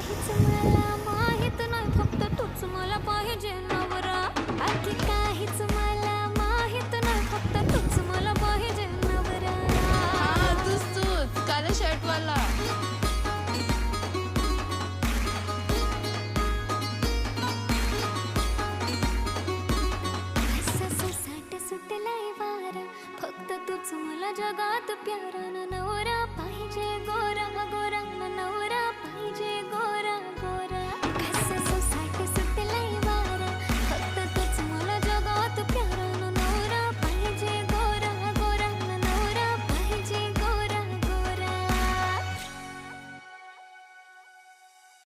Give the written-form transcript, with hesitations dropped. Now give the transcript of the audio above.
काहीच मला माहित नाही, फक्त तूच मला पाहिजे नवरा. बाकी काहीच मला माहित नाही, फक्त तूच मला पाहिजे नवरा. हा तूच काला शर्ट वाला. असं सुसाट सुटलाय वारा, फक्त तूच मला जगात प्यारा